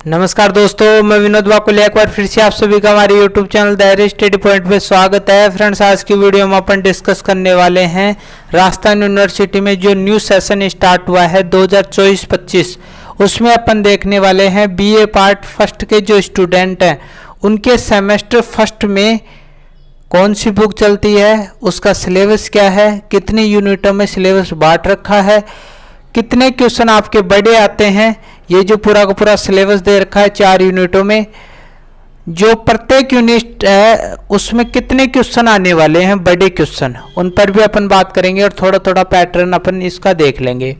नमस्कार दोस्तों, मैं विनोद वाकुल एक बार फिर से आप सभी का हमारे YouTube channel the study point पे स्वागत है। फ्रेंड्स, आज की वीडियो में अपन डिस्कस करने वाले हैं राजस्थान यूनिवर्सिटी में जो न्यू सेशन स्टार्ट हुआ है 2024-25, उसमें अपन देखने वाले हैं BA पार्ट फर्स्ट के जो स्टूडेंट हैं उनके सेमेस्टर फर्स्ट में कौन सी बुक चलती है, उसका सिलेबस क्या है, कितने यूनिटों में सिलेबस बांट रखा है, कितने क्वेश्चन आपके बड़े आते हैं। ये जो पूरा का पूरा सिलेबस दे रखा है 4 यूनिटों में, जो प्रत्येक यूनिट है उसमें कितने क्वेश्चन आने वाले हैं, बड़े क्वेश्चन, उन पर भी अपन बात करेंगे और थोड़ा थोड़ा पैटर्न अपन इसका देख लेंगे।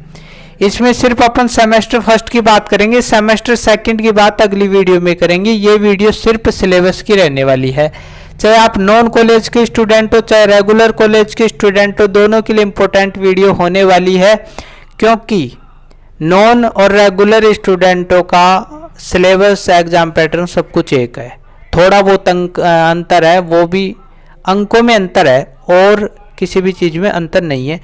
इसमें सिर्फ अपन सेमेस्टर फर्स्ट की बात करेंगे, सेमेस्टर सेकंड की बात अगली वीडियो में करेंगे। ये वीडियो सिर्फ सिलेबस की रहने वाली है। चाहे आप नॉन कॉलेज के स्टूडेंट हो चाहे रेगुलर कॉलेज के स्टूडेंट हो, दोनों के लिए इंपॉर्टेंट वीडियो होने वाली है, क्योंकि नॉन और रेगुलर स्टूडेंटों का सिलेबस, एग्जाम पैटर्न सब कुछ एक है। थोड़ा बहुत अंतर है, वो भी अंकों में अंतर है और किसी भी चीज़ में अंतर नहीं है।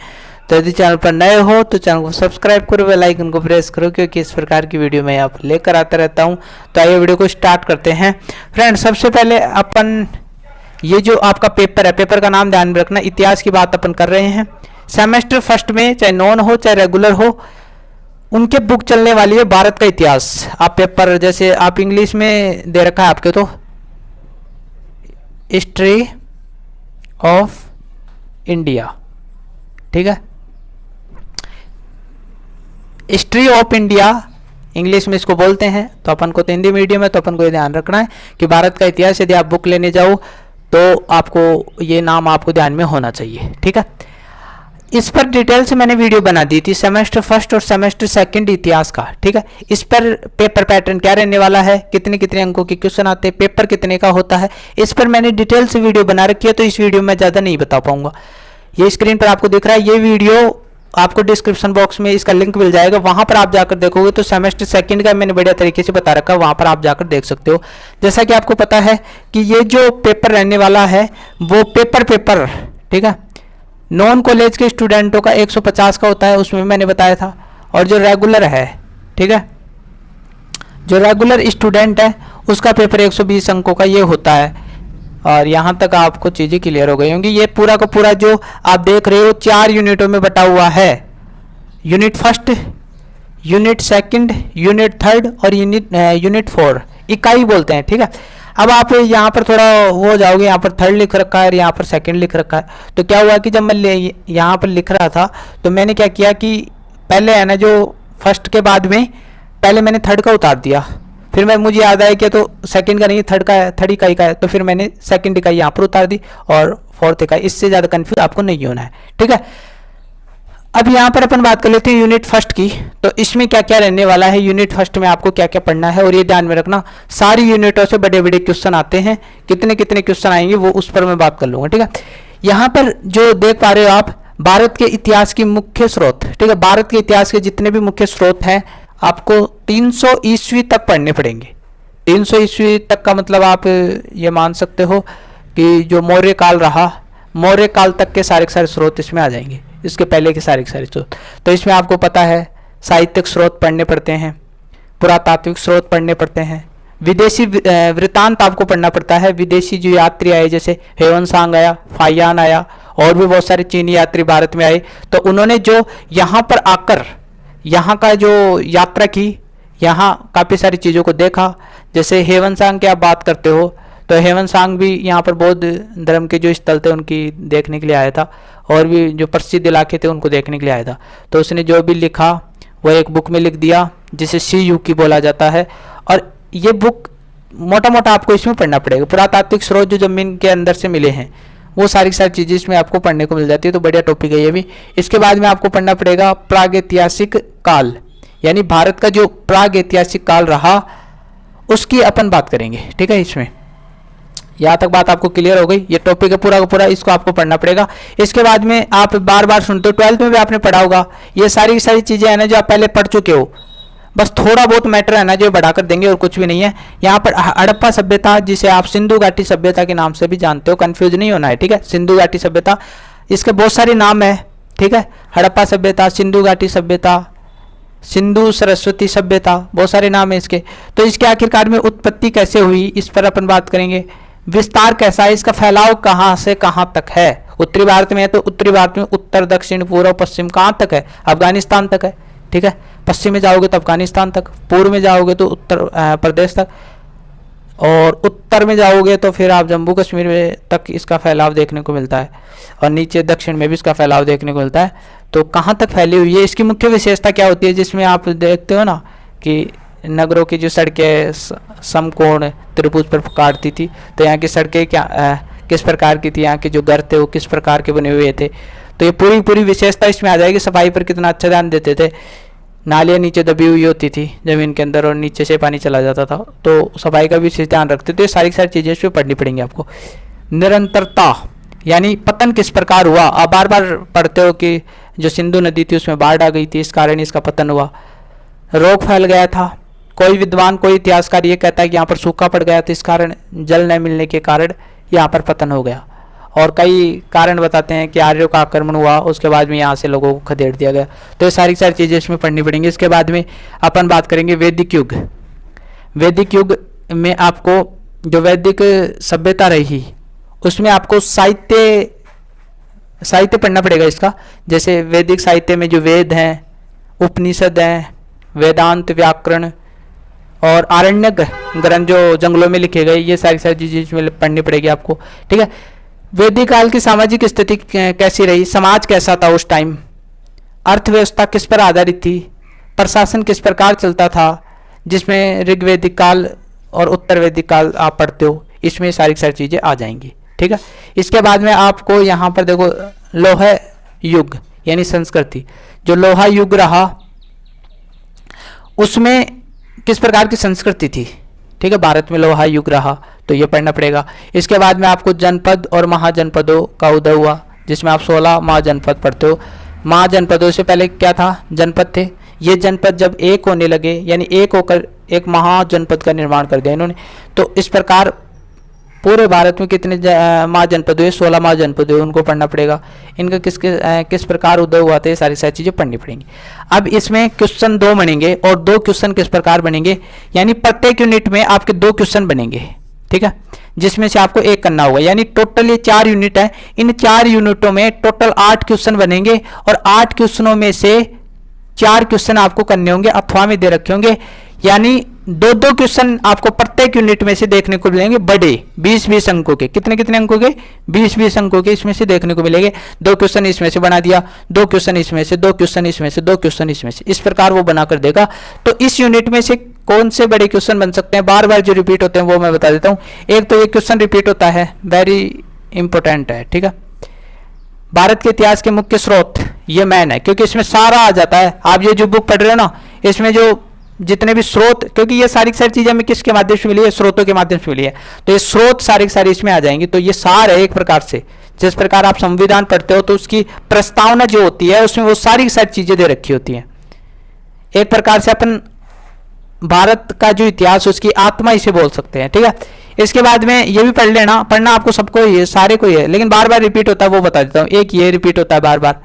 तो यदि चैनल पर नए हो तो चैनल को सब्सक्राइब करो, बेल आइकन को प्रेस करो, क्योंकि इस प्रकार की वीडियो मैं यहाँ पर लेकर आता रहता हूँ। तो आइए वीडियो को स्टार्ट करते हैं। फ्रेंड्स, सबसे पहले अपन ये जो आपका पेपर है, पेपर का नाम ध्यान में रखना, इतिहास की बात अपन कर रहे हैं। सेमेस्टर फर्स्ट में चाहे नॉन हो चाहे रेगुलर हो, उनके बुक चलने वाली है भारत का इतिहास। आप पेपर जैसे आप इंग्लिश में दे रखा है आपके, तो हिस्ट्री ऑफ इंडिया, ठीक है, हिस्ट्री ऑफ इंडिया इंग्लिश में इसको बोलते हैं। तो अपन को तो हिंदी मीडियम है, तो अपन को ये ध्यान रखना है कि भारत का इतिहास यदि आप बुक लेने जाओ तो आपको ये नाम आपको ध्यान में होना चाहिए, ठीक है। इस पर डिटेल से मैंने वीडियो बना दी थी, सेमेस्टर फर्स्ट और सेमेस्टर सेकंड इतिहास का, ठीक है। इस पर पेपर पैटर्न क्या रहने वाला है, कितने कितने अंकों के क्वेश्चन आते हैं, पेपर कितने का होता है, इस पर मैंने डिटेल से वीडियो बना रखी है। तो इस वीडियो में ज़्यादा नहीं बता पाऊंगा। ये स्क्रीन पर आपको दिख रहा है, ये वीडियो आपको डिस्क्रिप्शन बॉक्स में इसका लिंक मिल जाएगा, वहां पर आप जाकर देखोगे तो सेमेस्टर सेकंड का मैंने बढ़िया तरीके से बता रखा है, वहां पर आप जाकर देख सकते हो। जैसा कि आपको पता है कि ये जो पेपर रहने वाला है वो पेपर, ठीक है, नॉन कॉलेज के स्टूडेंटों का 150 का होता है, उसमें मैंने बताया था। और जो रेगुलर है, ठीक है, जो रेगुलर स्टूडेंट है उसका पेपर 120 अंकों का ये होता है। और यहाँ तक आपको चीज़ें क्लियर हो गई होंगी। ये पूरा का पूरा जो आप देख रहे हो 4 यूनिटों में बटा हुआ है, unit first, unit second, unit third और यूनिट 4, इकाई बोलते हैं, ठीक है। अब आप यहाँ पर थोड़ा वो जाओगे, यहाँ पर थर्ड लिख रखा है और यहाँ पर सेकंड लिख रखा है। तो क्या हुआ कि जब मैं यहाँ पर लिख रहा था तो मैंने क्या किया कि पहले है ना, जो फर्स्ट के बाद में पहले मैंने थर्ड का उतार दिया, फिर मुझे याद आया कि तो सेकंड का नहीं थर्ड का है, थर्ड इकाई का है, तो फिर मैंने सेकंड इकाई यहाँ पर उतार दी और फोर्थ इकाई। इससे ज़्यादा कन्फ्यूज आपको नहीं होना है, ठीक है। अब यहाँ पर अपन बात कर लेते हैं यूनिट फर्स्ट की। तो इसमें क्या क्या रहने वाला है, यूनिट फर्स्ट में आपको क्या क्या पढ़ना है, और ये ध्यान में रखना सारी यूनिटों से बड़े बड़े क्वेश्चन आते हैं, कितने कितने क्वेश्चन आएंगे वो उस पर मैं बात कर लूँगा, ठीक है। यहाँ पर जो देख पा रहे हो आप, भारत के इतिहास की मुख्य स्रोत, ठीक है, भारत के इतिहास के जितने भी मुख्य स्रोत हैं आपको 300 ईस्वी तक पढ़ने पड़ेंगे। 300 ईस्वी तक का मतलब आप ये मान सकते हो कि जो मौर्य काल रहा, मौर्य काल तक के सारे स्रोत इसमें आ जाएंगे, इसके पहले के सारे स्रोत। तो इसमें आपको पता है साहित्यिक स्रोत पढ़ने पड़ते हैं, पुरातात्विक स्रोत पढ़ने पड़ते हैं, विदेशी वृत्तांत आपको पढ़ना पड़ता है। विदेशी जो यात्री आए, जैसे हेवनसांग आया, फायान आया, और भी बहुत सारे चीनी यात्री भारत में आए, तो उन्होंने जो यहाँ पर आकर यहाँ का जो यात्रा की, यहाँ काफ़ी सारी चीज़ों को देखा। जैसे हेवनसांग की आप बात करते हो तो हेवनसांग भी यहाँ पर बौद्ध धर्म के जो स्थल थे उनकी देखने के लिए आया था, और भी जो प्रसिद्ध इलाके थे उनको देखने के लिए आया था। तो उसने जो भी लिखा वो एक बुक में लिख दिया, जिसे सी यू की बोला जाता है। और ये बुक मोटा मोटा आपको इसमें पढ़ना पड़ेगा। पुरातात्विक स्रोत जो जमीन के अंदर से मिले हैं वो सारी चीज़ें इसमें आपको पढ़ने को मिल जाती है। तो बढ़िया टॉपिक है ये भी। इसके बाद में आपको पढ़ना पड़ेगा प्रागैतिहासिक काल, यानी भारत का जो प्रागैतिहासिक काल रहा उसकी अपन बात करेंगे, ठीक है। इसमें यहाँ तक बात आपको क्लियर हो गई। ये टॉपिक है पूरा का पूरा, इसको आपको पढ़ना पड़ेगा। इसके बाद में आप बार बार सुनते हो, 12th में भी आपने पढ़ा होगा, ये सारी की सारी चीज़ें हैं ना जो आप पहले पढ़ चुके हो, बस थोड़ा बहुत मैटर है ना जो बढ़ाकर देंगे और कुछ भी नहीं है। यहाँ पर हड़प्पा सभ्यता, जिसे आप सिंधु घाटी सभ्यता के नाम से भी जानते हो, कंफ्यूज नहीं होना है, ठीक है। सिंधु घाटी सभ्यता, इसके बहुत सारे नाम है, ठीक है। हड़प्पा सभ्यता, सिंधु घाटी सभ्यता, सिंधु सरस्वती सभ्यता, बहुत सारे नाम है इसके। तो इसके आखिरकार में उत्पत्ति कैसे हुई, इस पर अपन बात करेंगे। विस्तार कैसा है, इसका फैलाव कहाँ से कहाँ तक है। उत्तरी भारत में है तो उत्तरी भारत में उत्तर दक्षिण पूर्व पश्चिम कहाँ तक है, अफगानिस्तान तक है, ठीक है। पश्चिम में जाओगे तो अफगानिस्तान तक, पूर्व में जाओगे तो उत्तर प्रदेश तक, और उत्तर में जाओगे तो फिर आप जम्मू कश्मीर में तक इसका फैलाव देखने को मिलता है, और नीचे दक्षिण में भी इसका फैलाव देखने को मिलता है। तो कहाँ तक फैली हुई है, इसकी मुख्य विशेषता क्या होती है, जिसमें आप देखते हो ना कि नगरों की जो सड़कें समकोण त्रिभुज पर काटती थी, तो यहाँ की सड़कें क्या किस प्रकार की थी, यहाँ के जो घर थे वो किस प्रकार के बने हुए थे। तो ये पूरी विशेषता इसमें आ जाएगी। सफाई पर कितना अच्छा ध्यान देते थे, नालियाँ नीचे दबी हुई होती थी ज़मीन के अंदर और नीचे से पानी चला जाता था, तो सफाई का भी विशेष ध्यान रखते थे। तो ये सारी चीज़ें इसमें पढ़नी पड़ेंगी आपको। निरंतरता यानी पतन किस प्रकार हुआ, आप बार बार पढ़ते हो कि जो सिंधु नदी थी उसमें बाढ़ आ गई थी, इस कारण इसका पतन हुआ। रोग फैल गया था, कोई विद्वान कोई इतिहासकार ये कहता है कि यहाँ पर सूखा पड़ गया था, इस कारण जल न मिलने के कारण यहाँ पर पतन हो गया। और कई कारण बताते हैं कि आर्यों का आक्रमण हुआ, उसके बाद में यहाँ से लोगों को खदेड़ दिया गया। तो ये सारी चीज़ें इसमें पढ़नी पड़ेंगी। इसके बाद में अपन बात करेंगे वैदिक युग। वैदिक युग में आपको जो वैदिक सभ्यता रही उसमें आपको साहित्य पढ़ना पड़ेगा इसका। जैसे वैदिक साहित्य में जो वेद हैं, उपनिषद हैं, वेदांत, व्याकरण और आरण्यक ग्रंथ जो जंगलों में लिखे गए, ये सारी चीज़ें इसमें पढ़नी पड़ेगी आपको, ठीक है। वैदिक काल की सामाजिक स्थिति कैसी रही, समाज कैसा था उस टाइम, अर्थव्यवस्था किस पर आधारित थी, प्रशासन किस प्रकार चलता था, जिसमें ऋग्वैदिक काल और उत्तर वैदिक काल आप पढ़ते हो, इसमें सारी चीज़ें आ जाएंगी, ठीक है। इसके बाद में आपको यहाँ पर देखो लोहा युग यानी संस्कृति, जो लोहा युग रहा उसमें किस प्रकार की संस्कृति थी, ठीक है। भारत में लोहा युग रहा तो ये पढ़ना पड़ेगा। इसके बाद में आपको जनपद और महाजनपदों का उदय हुआ, जिसमें आप 16 महाजनपद पढ़ते हो। महाजनपदों से पहले क्या था, जनपद थे। ये जनपद जब एक होने लगे यानी एक होकर एक महाजनपद का निर्माण कर दिया इन्होंने। तो इस प्रकार पूरे भारत में कितने महाजनपद हुए, 16 महाजनपद हुए, उनको पढ़ना पड़ेगा। इनका किस प्रकार उदय हुआ था, ये सारी चीज़ें पढ़नी पड़ेंगी। अब इसमें क्वेश्चन 2 बनेंगे और 2 क्वेश्चन किस प्रकार बनेंगे, यानी प्रत्येक यूनिट में आपके 2 क्वेश्चन बनेंगे, ठीक है, जिसमें से आपको एक करना होगा। यानी टोटल ये 4 यूनिट है, इन 4 यूनिटों में टोटल 8 क्वेश्चन बनेंगे और 8 क्वेश्चनों में से 4 क्वेश्चन आपको करने होंगे, अथवा में दे रखे होंगे। यानी 2-2 क्वेश्चन आपको प्रत्येक यूनिट में से देखने को मिलेंगे, बड़े 20-20 अंकों के। कितने अंकों के, 20-20 अंकों के इसमें से देखने को मिलेंगे। 2 क्वेश्चन इसमें से बना दिया, 2 क्वेश्चन इसमें से, 2 क्वेश्चन इसमें से, 2 क्वेश्चन इसमें से, इस प्रकार वो बना कर देगा। तो इस यूनिट में से कौन से बड़े क्वेश्चन बन सकते हैं, बार बार जो रिपीट होते हैं वो मैं बता देता हूँ। एक तो एक क्वेश्चन रिपीट होता है, वेरी इंपॉर्टेंट है, ठीक है। भारत के इतिहास के मुख्य स्रोत, ये मैन है क्योंकि इसमें सारा आ जाता है। आप ये जो बुक पढ़ रहे हो ना, इसमें जो जितने भी स्रोत, क्योंकि ये सारी चीजें हमें किसके माध्यम से मिली है, स्रोतों के माध्यम से मिली है, तो ये स्रोत सारी इसमें आ जाएंगी। तो ये सार है एक प्रकार से। जिस प्रकार आप संविधान पढ़ते हो तो उसकी प्रस्तावना जो होती है उसमें वो सारी चीजें दे रखी होती हैं। एक प्रकार से अपन भारत का जो इतिहास उसकी आत्मा इसे बोल सकते हैं, ठीक है। इसके बाद में ये भी पढ़ लेना, पढ़ना आपको सबको ही है, सारे को ही है, लेकिन बार बार रिपीट होता है वो बता देता हूँ। एक ये रिपीट होता है बार बार,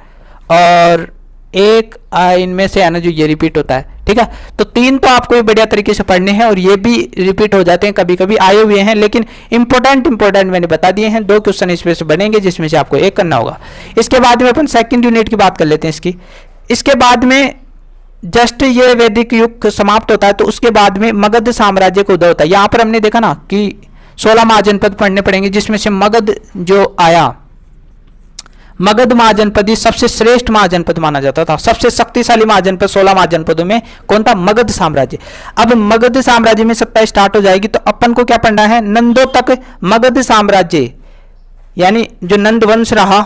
और एक इनमें से है ना जो ये रिपीट होता है, ठीक है। तो 3 तो आपको बढ़िया तरीके से पढ़ने हैं, और ये भी रिपीट हो जाते हैं, कभी कभी आए हुए हैं, लेकिन इंपॉर्टेंट मैंने बता दिए हैं। 2 क्वेश्चन इसमें से बनेंगे जिसमें से आपको एक करना होगा। इसके बाद में अपन सेकंड यूनिट की बात कर लेते हैं इसकी। इसके बाद में जस्ट ये वैदिक युग समाप्त होता है तो उसके बाद में मगध साम्राज्य का उदय होता है। यहाँ पर हमने देखा ना कि 16 महाजनपद पढ़ने पड़ेंगे, जिसमें से मगध जो आया, मगध महाजनपद सबसे श्रेष्ठ महाजनपद माना जाता था। सबसे शक्तिशाली महाजनपद 16 महाजनपदों में कौन था, मगध साम्राज्य। अब मगध साम्राज्य में सत्ता स्टार्ट हो जाएगी तो अपन को क्या पढ़ना है, नंदों तक मगध साम्राज्य, यानी जो नंदवंश रहा,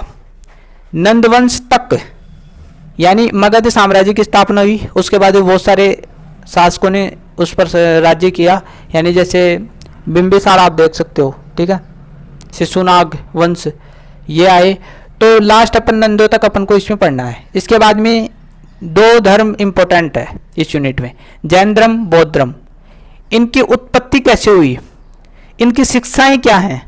नंदवंश तक यानी मगध साम्राज्य की स्थापना हुई। उसके बाद बहुत सारे शासकों ने उस पर राज्य किया, यानी जैसे बिंबिसार आप देख सकते हो, ठीक है, शिशुनाग वंश ये आए। तो लास्ट अपन नंदों तक अपन को इसमें पढ़ना है। इसके बाद में 2 धर्म इंपॉर्टेंट है इस यूनिट में, जैन धर्म, बौद्ध धर्म। इनकी उत्पत्ति कैसे हुई, इनकी शिक्षाएं क्या हैं,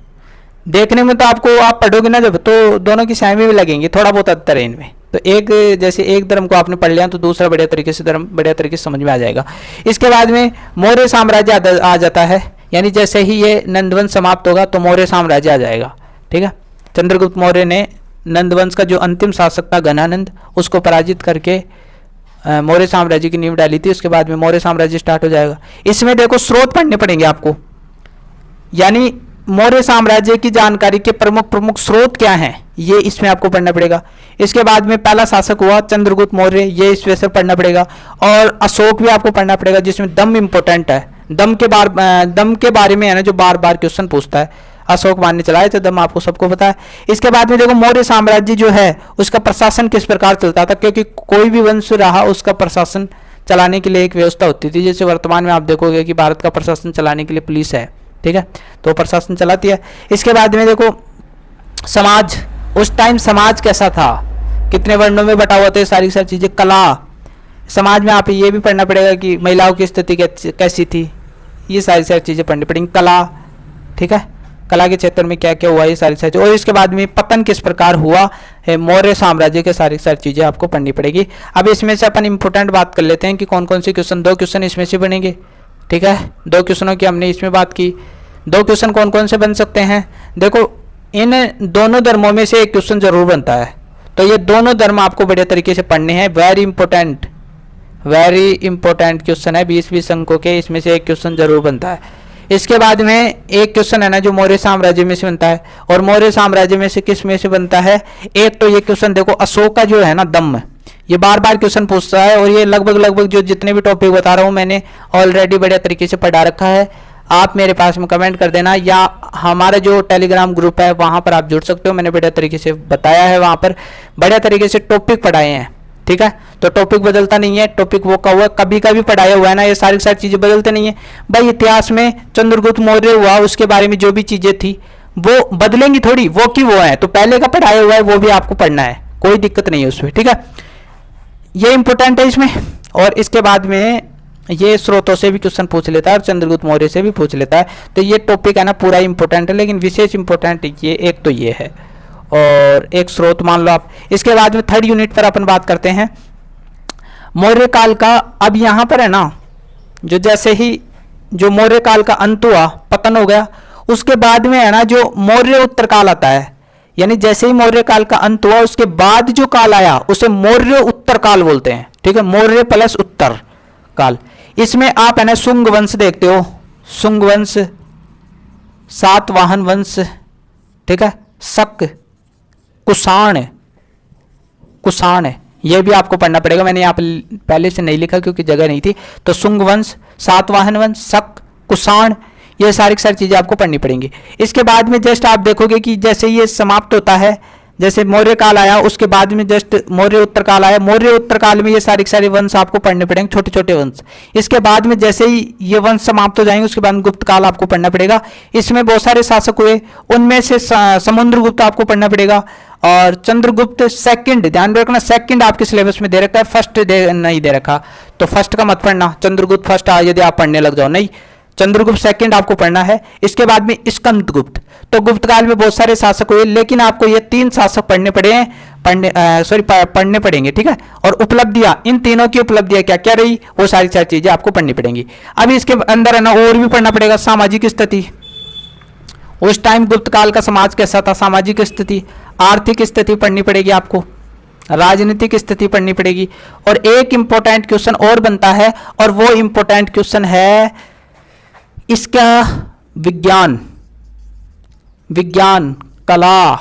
देखने में तो आपको आप पढ़ोगे ना जब तो दोनों की साइमें भी लगेंगी, थोड़ा बहुत अंतर है इनमें, तो एक जैसे एक धर्म को आपने पढ़ लिया तो दूसरा बढ़िया तरीके से धर्म बढ़िया तरीके से समझ में आ जाएगा। इसके बाद में मौर्य साम्राज्य आ जाता है, यानी जैसे ही ये नंदवंश समाप्त होगा तो मौर्य साम्राज्य आ जाएगा। ठीक है, चंद्रगुप्त मौर्य ने नंदवंश का जो अंतिम शासक था घनानंद, उसको पराजित करके मौर्य साम्राज्य की नींव डाली थी। उसके बाद में मौर्य साम्राज्य स्टार्ट हो जाएगा। इसमें देखो स्रोत पढ़ने पड़ेंगे आपको, यानी मौर्य साम्राज्य की जानकारी के प्रमुख प्रमुख स्रोत क्या हैं, ये इसमें आपको पढ़ना पड़ेगा। इसके बाद में पहला शासक हुआ चंद्रगुप्त मौर्य, ये इस वजह से पढ़ना पड़ेगा। और अशोक भी आपको पढ़ना पड़ेगा, जिसमें दम इंपॉर्टेंट है। दम के बारे में है ना जो बार बार क्वेश्चन पूछता है, अशोक मानने चला है तो दम आपको सबको पता है। इसके बाद में देखो मौर्य साम्राज्य जो है उसका प्रशासन किस प्रकार चलता था, क्योंकि कोई भी वंश रहा उसका प्रशासन चलाने के लिए एक व्यवस्था होती थी। जैसे वर्तमान में आप देखोगे कि भारत का प्रशासन चलाने के लिए पुलिस है, ठीक है, तो प्रशासन चलाती है। इसके बाद में देखो समाज, उस टाइम समाज कैसा था, कितने वर्णों में बटा हुआ था, सारी चीजें। कला, समाज में आप ये भी पढ़ना पड़ेगा कि महिलाओं की स्थिति कैसी थी, ये सारी चीजें पढ़नी पड़ेंगी। कला, ठीक है, कला के क्षेत्र में क्या क्या हुआ, ये सारी चीजें। और इसके बाद में पतन किस प्रकार हुआ है मौर्य साम्राज्य के, सारी चीजें आपको पढ़नी पड़ेगी। अब इसमें से अपन इंपोर्टेंट बात कर लेते हैं कि कौन कौन से क्वेश्चन, 2 क्वेश्चन इसमें से बनेंगे। ठीक है, 2 क्वेश्चनों की हमने इसमें बात की। 2 क्वेश्चन कौन कौन से बन सकते हैं, देखो इन दोनों धर्मों में से एक क्वेश्चन जरूर बनता है, तो ये दोनों धर्म आपको बढ़िया तरीके से पढ़ने हैं। वेरी इंपॉर्टेंट क्वेश्चन है, 20-20 अंकों के, इसमें से एक क्वेश्चन जरूर बनता है। इसके बाद में एक क्वेश्चन है ना जो मौर्य साम्राज्य में से बनता है, और मौर्य साम्राज्य में से किस में से बनता है, एक तो ये क्वेश्चन देखो अशोक का जो है ना दम, ये बार बार क्वेश्चन पूछता है। और ये लगभग जो जितने भी टॉपिक बता रहा हूँ मैंने ऑलरेडी बढ़िया तरीके से पढ़ा रखा है। आप मेरे पास में कमेंट कर देना, या हमारा जो टेलीग्राम ग्रुप है वहां पर आप जुड़ सकते हो, मैंने बढ़िया तरीके से बताया है, वहां पर बढ़िया तरीके से टॉपिक पढ़ाए हैं। ठीक है, तो टॉपिक बदलता नहीं है, टॉपिक वो का हुआ कभी कभी पढ़ाया हुआ है ना, ये सारी चीजें बदलते नहीं है भाई। इतिहास में चंद्रगुप्त मौर्य हुआ, उसके बारे में जो भी चीजें थी वो बदलेंगी थोड़ी, वो की वो है, तो पहले का पढ़ाया हुआ है वो भी आपको पढ़ना है, कोई दिक्कत नहीं है उसमें। ठीक है, ये इंपॉर्टेंट है इसमें। और इसके बाद में ये स्रोतों से भी क्वेश्चन पूछ लेता है और चंद्रगुप्त मौर्य से भी पूछ लेता है, तो ये टॉपिक है ना पूरा इंपॉर्टेंट है, लेकिन विशेष इंपॉर्टेंट ये एक तो ये है और एक स्रोत मान लो आप। इसके बाद में 3rd यूनिट पर अपन बात करते हैं मौर्य काल का। अब यहां पर है ना जो जैसे ही जो मौर्य काल का अंत हुआ, पतन हो गया, उसके बाद में है ना जो मौर्य उत्तर काल आता है, यानी जैसे ही मौर्य काल का अंत हुआ उसके बाद जो काल आया उसे मौर्य उत्तर काल बोलते हैं। ठीक है, मौर्य प्लस उत्तर काल। इसमें आप है ना शुंग वंश देखते हो, शुंग वंश, सातवाहन वंश, ठीक है, शक, कुषाण, ये भी आपको पढ़ना पड़ेगा। मैंने यहाँ पहले से नहीं लिखा क्योंकि जगह नहीं थी। तो शुंग वंश, सातवाहन वंश, शक, कुषाण, ये सारी चीजें आपको पढ़नी पड़ेंगी। इसके बाद में जस्ट आप देखोगे कि जैसे ये समाप्त होता है, जैसे मौर्य काल आया उसके बाद में जस्ट मौर्य उत्तर काल आया, मौर्य उत्तर काल में ये सारे वंश आपको पढ़ने पड़ेंगे, छोटे छोटे वंश। इसके बाद में जैसे ही ये वंश समाप्त हो जाएंगे उसके बाद गुप्त काल आपको पढ़ना पड़ेगा। इसमें बहुत सारे शासक हुए, उनमें से समुद्रगुप्त आपको पढ़ना पड़ेगा और चंद्रगुप्त सेकंड, ध्यान रखना सेकंड आपके सिलेबस में दे रखा है, फर्स्ट नहीं दे रखा, तो फर्स्ट का मत पढ़ना, चंद्रगुप्त फर्स्ट यदि आप पढ़ने लग जाओ, नहीं, चंद्रगुप्त सेकंड आपको पढ़ना है। इसके बाद में स्कंदगुप्त, तो गुप्त काल में बहुत सारे शासक हुए, लेकिन आपको ये 3 शासक पढ़ने पड़ेंगे। ठीक है, और उपलब्धियां, इन तीनों की उपलब्धियां क्या क्या रही वो सारी चीजें आपको पढ़नी पड़ेंगी। अब इसके अंदर है ना और भी पढ़ना पड़ेगा सामाजिक स्थिति, उस टाइम गुप्त काल का समाज कैसा था, सामाजिक स्थिति, आर्थिक स्थिति पढ़नी पड़ेगी आपको, राजनीतिक स्थिति पढ़नी पड़ेगी। और एक इंपॉर्टेंट क्वेश्चन और बनता है, और वो इंपॉर्टेंट क्वेश्चन है इसका विज्ञान, कला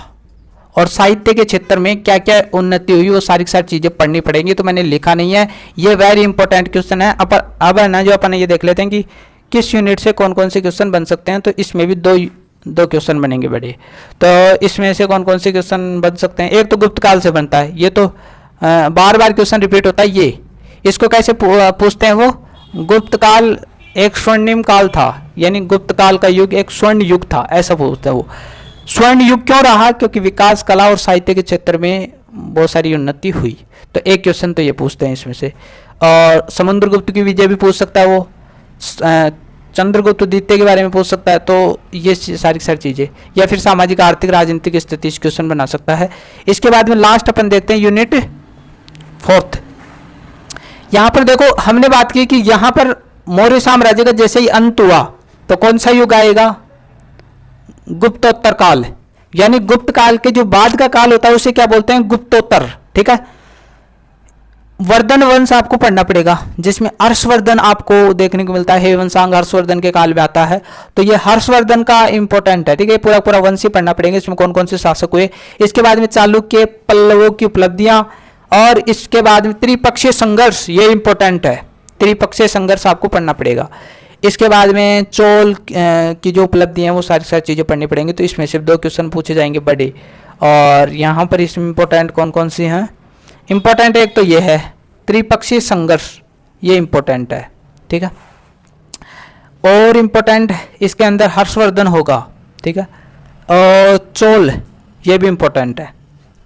और साहित्य के क्षेत्र में क्या क्या उन्नति हुई वो सारी चीजें पढ़नी पड़ेंगी। तो मैंने लिखा नहीं है, ये वेरी इंपॉर्टेंट क्वेश्चन है। अब है ना जो अपन ये देख लेते हैं कि किस यूनिट से कौन कौन से क्वेश्चन बन सकते हैं। तो इसमें भी दो क्वेश्चन बनेंगे बड़े, तो इसमें से कौन कौन से क्वेश्चन बन सकते हैं। एक तो गुप्त काल से बनता है, ये तो बार बार क्वेश्चन रिपीट होता है। ये इसको कैसे पूछते हैं, वो गुप्त काल एक स्वर्णिम काल था, यानी गुप्त काल का युग एक स्वर्ण युग था, ऐसा पूछते हैं। वो स्वर्ण युग क्यों रहा, क्योंकि विकास, कला और साहित्य के क्षेत्र में बहुत सारी उन्नति हुई। तो एक क्वेश्चन तो ये पूछते हैं इसमें से। और समुद्रगुप्त की विजय भी पूछ सकता है वो, चंद्रगुप्त द्वितीय के बारे में पूछ सकता है। तो ये सारी चीजें, या फिर सामाजिक, आर्थिक, राजनीतिक स्थिति क्वेश्चन बना सकता है। इसके बाद में लास्ट अपन देखते हैं यूनिट फोर्थ, यहाँ पर देखो हमने बात की कि यहाँ पर मौर्य साम्राज्य का जैसे ही अंत हुआ तो कौन सा युग आएगा, गुप्तोत्तर काल, यानी गुप्त काल के जो बाद का काल होता है उसे क्या बोलते हैं, गुप्तोत्तर। ठीक है, वर्धन वंश आपको पढ़ना पड़ेगा जिसमें हर्षवर्धन आपको देखने को मिलता है, हेवनसांग हर्षवर्धन के काल में आता है, तो ये हर्षवर्धन का इंपॉर्टेंट है। ठीक है, पूरा पूरा वंश ही पढ़ना पड़ेगा, इसमें कौन कौन से शासक हुए। इसके बाद में चालुक्य पल्लवों की उपलब्धियां, और इसके बाद में त्रिपक्षीय संघर्ष, ये इंपॉर्टेंट है, त्रिपक्षीय संघर्ष आपको पढ़ना पड़ेगा। इसके बाद में चोल की जो उपलब्धि हैं वो सारी सारी चीज़ें पढ़नी पड़ेंगी, तो इसमें सिर्फ 2 क्वेश्चन पूछे जाएंगे बड़े। और यहाँ पर इसमें इंपॉर्टेंट कौन कौन सी हैं, इंपॉर्टेंट एक तो ये है त्रिपक्षीय संघर्ष, ये इंपॉर्टेंट है। ठीक है, और इंपॉर्टेंट इसके अंदर हर्षवर्धन होगा। ठीक है, और चोल, ये भी इंपॉर्टेंट है,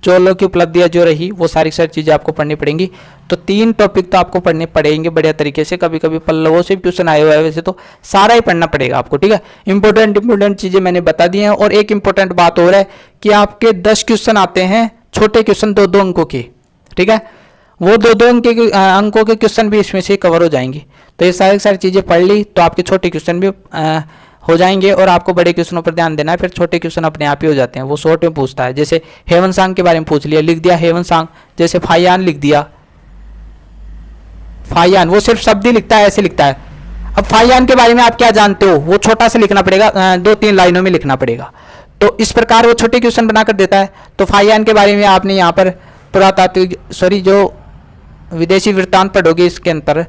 चोलों की उपलब्धियां जो रही वो सारी सारी चीज़ें आपको पढ़नी पड़ेंगी। तो 3 टॉपिक तो आपको पढ़ने पड़ेंगे बढ़िया तरीके से। कभी कभी पल्लवों से भी क्वेश्चन आए हुए हैं, वैसे तो सारा ही पढ़ना पड़ेगा आपको। ठीक है, इंपॉर्टेंट चीज़ें मैंने बता दी हैं। और एक इंपॉर्टेंट बात और है कि आपके 10 क्वेश्चन आते हैं, छोटे क्वेश्चन 2-2 अंकों के। ठीक है, वो 2-2 अंकों के क्वेश्चन भी इसमें से कवर हो जाएंगे। तो ये सारी चीज़ें पढ़ ली तो आपके छोटे क्वेश्चन भी हो जाएंगे, और आपको बड़े क्वेश्चनों पर ध्यान देना है, फिर छोटे क्वेश्चन अपने आप ही हो जाते हैं। वो शॉर्ट में पूछता है, जैसे हेवनसांग के बारे में पूछ लिया, लिख दिया हेवनसांग, जैसे फायान लिख दिया, फायान वो सिर्फ शब्द ही लिखता है, ऐसे लिखता है। अब फायान के बारे में आप क्या जानते हो, वो छोटा सा लिखना पड़ेगा, 2-3 लाइनों में लिखना पड़ेगा। तो इस प्रकार वो छोटे क्वेश्चन बनाकर देता है। तो फायान के बारे में आपने यहाँ पर पुरातात्विक जो विदेशी वृत्तांत पढ़ोगे इसके अंतर,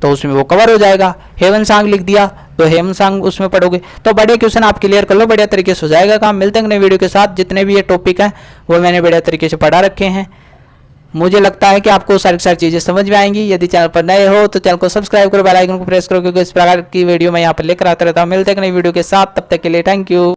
तो उसमें वो कवर हो जाएगा। हेवनसांग लिख दिया तो हेवनसांग उसमें पढ़ोगे, तो बड़े क्वेश्चन आप क्लियर कर लो, बढ़िया तरीके से हो जाएगा काम। मिलते हैं नए वीडियो के साथ। जितने भी ये टॉपिक हैं वो मैंने बढ़िया तरीके से पढ़ा रखे हैं। मुझे लगता है कि आपको सारी चीज़ें समझ में आएंगी। यदि चैनल पर नए हो तो चैनल को सब्सक्राइब करो, बेल आइकन को प्रेस करो, क्योंकि इस प्रकार की वीडियो मैं यहाँ पर लेकर आता रहता हूँ। मिलते हैं नई वीडियो के साथ, तब तक के लिए थैंक यू।